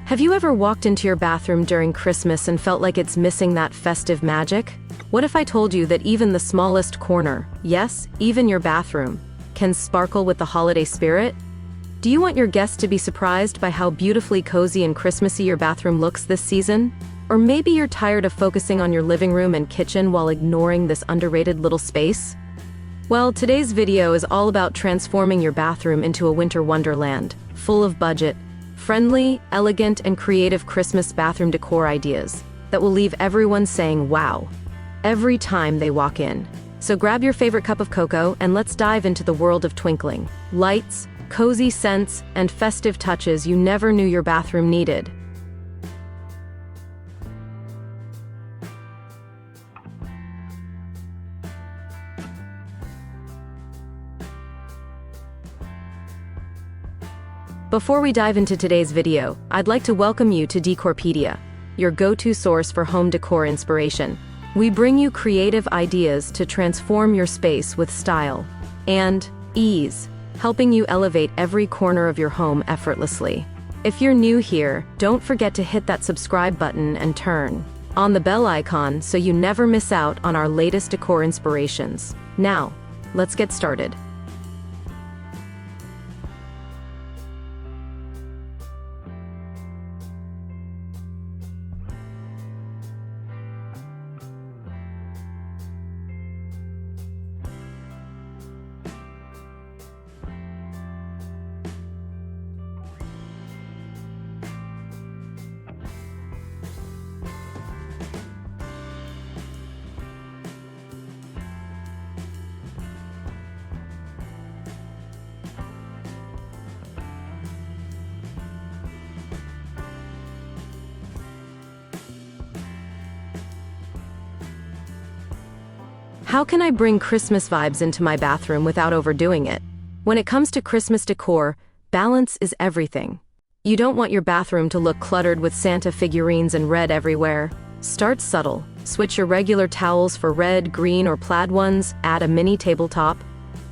Have you ever walked into your bathroom during Christmas and felt like it's missing that festive magic? What if I told you that even the smallest corner, yes, even your bathroom, can sparkle with the holiday spirit? Do you want your guests to be surprised by how beautifully cozy and Christmassy your bathroom looks this season? Or maybe you're tired of focusing on your living room and kitchen while ignoring this underrated little space? Well, today's video is all about transforming your bathroom into a winter wonderland, full of budget, friendly, elegant, and creative Christmas bathroom decor ideas that will leave everyone saying wow every time they walk in. So grab your favorite cup of cocoa and let's dive into the world of twinkling lights, cozy scents, and festive touches you never knew your bathroom needed. Before we dive into today's video, I'd like to welcome you to Decorpediya, your go-to source for home decor inspiration. We bring you creative ideas to transform your space with style and ease, helping you elevate every corner of your home effortlessly. If you're new here, don't forget to hit that subscribe button and turn on the bell icon so you never miss out on our latest decor inspirations. Now, let's get started. How can I bring Christmas vibes into my bathroom without overdoing it? When it comes to Christmas decor, balance is everything. You don't want your bathroom to look cluttered with Santa figurines and red everywhere. Start subtle. Switch your regular towels for red, green, or plaid ones, add a mini tabletop,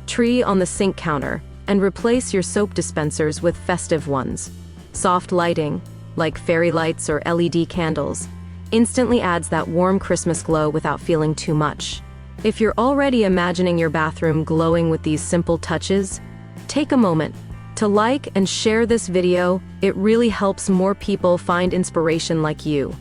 tree on the sink counter, and replace your soap dispensers with festive ones. Soft lighting, like fairy lights or LED candles, instantly adds that warm Christmas glow without feeling too much. If you're already imagining your bathroom glowing with these simple touches, take a moment to like and share this video. It really helps more people find inspiration like you.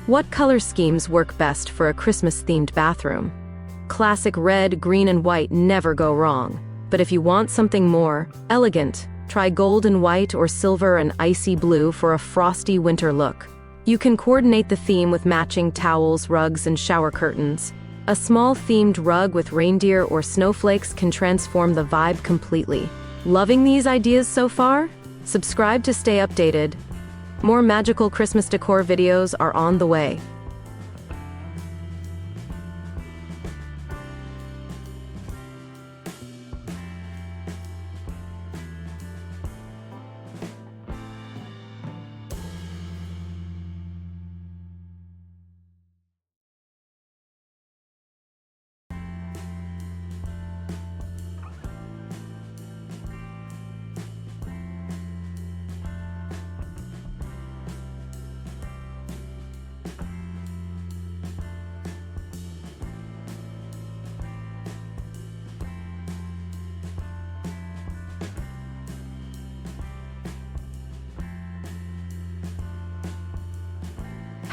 What color schemes work best for a Christmas-themed bathroom? Classic red, green, and white never go wrong. But if you want something more elegant, try gold and white or silver and icy blue for a frosty winter look. You can coordinate the theme with matching towels, rugs, and shower curtains. A small themed rug with reindeer or snowflakes can transform the vibe completely. Loving these ideas so far? Subscribe to stay updated. More magical Christmas decor videos are on the way.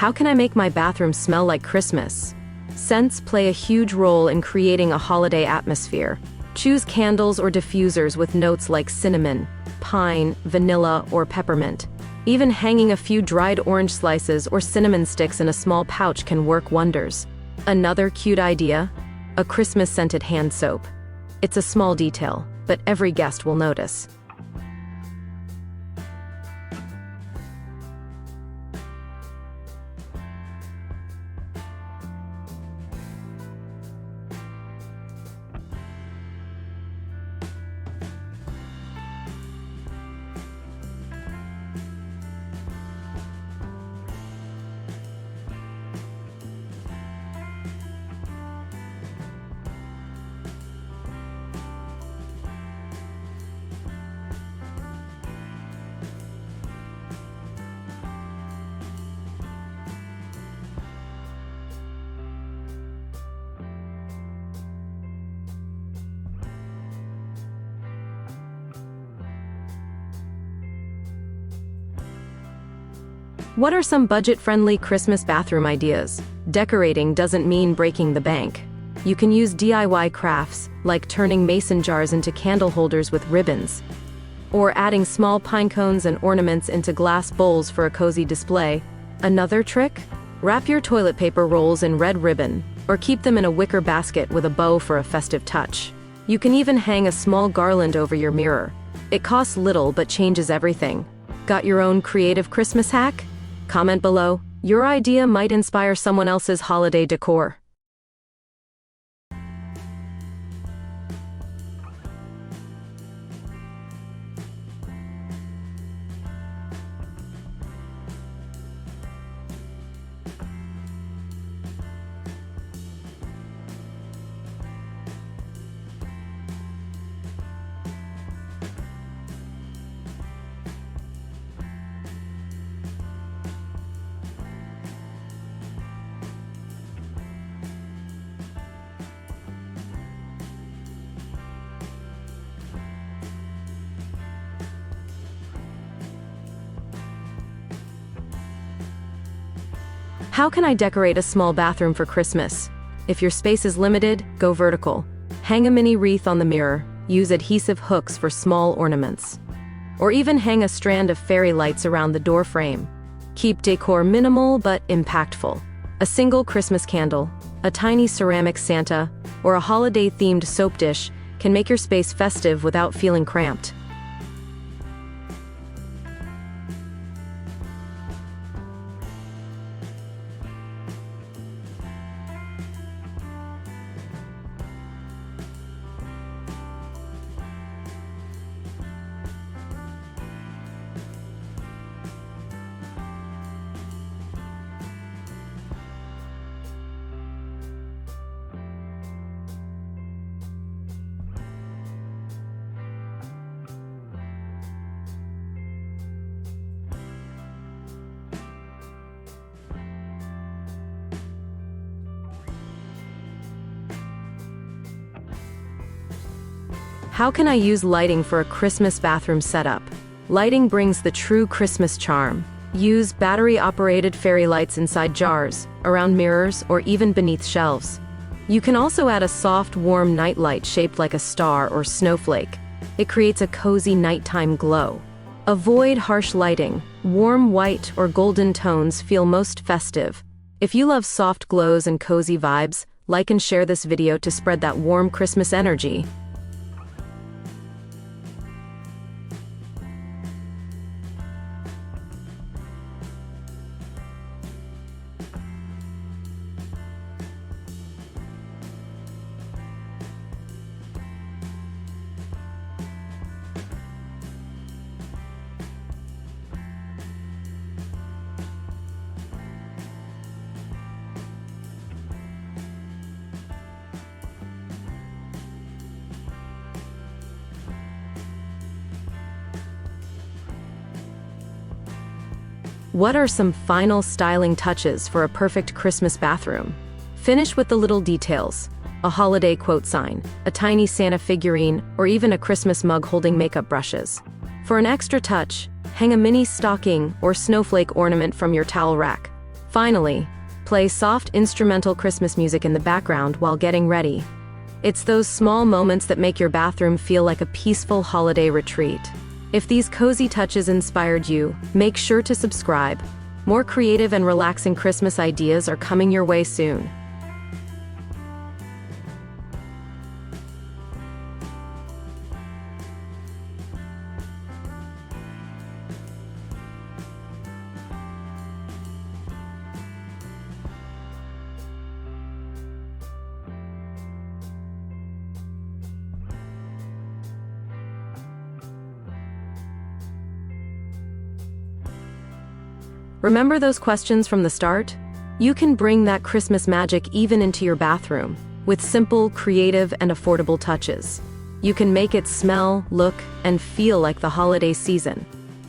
How can I make my bathroom smell like Christmas? Scents play a huge role in creating a holiday atmosphere. Choose candles or diffusers with notes like cinnamon, pine, vanilla, or peppermint. Even hanging a few dried orange slices or cinnamon sticks in a small pouch can work wonders. Another cute idea? A Christmas-scented hand soap. It's a small detail, but every guest will notice. What are some budget-friendly Christmas bathroom ideas? Decorating doesn't mean breaking the bank. You can use DIY crafts, like turning mason jars into candle holders with ribbons, or adding small pine cones and ornaments into glass bowls for a cozy display. Another trick? Wrap your toilet paper rolls in red ribbon, or keep them in a wicker basket with a bow for a festive touch. You can even hang a small garland over your mirror. It costs little but changes everything. Got your own creative Christmas hack? Comment below. Your idea might inspire someone else's holiday decor. How can I decorate a small bathroom for Christmas? If your space is limited, go vertical. Hang a mini wreath on the mirror, use adhesive hooks for small ornaments, or even hang a strand of fairy lights around the door frame. Keep decor minimal but impactful. A single Christmas candle, a tiny ceramic Santa, or a holiday-themed soap dish can make your space festive without feeling cramped. How can I use lighting for a Christmas bathroom setup? Lighting brings the true Christmas charm. Use battery-operated fairy lights inside jars, around mirrors, or even beneath shelves. You can also add a soft, warm night light shaped like a star or snowflake. It creates a cozy nighttime glow. Avoid harsh lighting. Warm white or golden tones feel most festive. If you love soft glows and cozy vibes, like and share this video to spread that warm Christmas energy. What are some final styling touches for a perfect Christmas bathroom? Finish with the little details. A holiday quote sign, a tiny Santa figurine, or even a Christmas mug holding makeup brushes. For an extra touch, hang a mini stocking or snowflake ornament from your towel rack. Finally, Play soft instrumental Christmas music in the background while getting ready. It's those small moments that make your bathroom feel like a peaceful holiday retreat. If these cozy touches inspired you, make sure to subscribe. More creative and relaxing Christmas ideas are coming your way soon. Remember those questions from the start? You can bring that Christmas magic even into your bathroom, with simple, creative, and affordable touches. You can make it smell, look, and feel like the holiday season.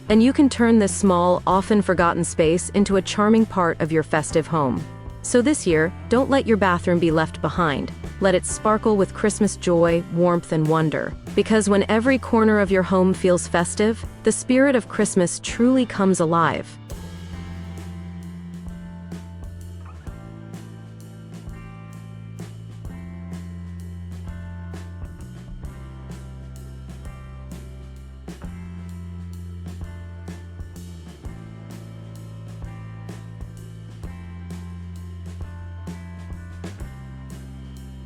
And you can turn this small, often forgotten space into a charming part of your festive home. So this year, don't let your bathroom be left behind. Let it sparkle with Christmas joy, warmth, and wonder. Because when every corner of your home feels festive, the spirit of Christmas truly comes alive.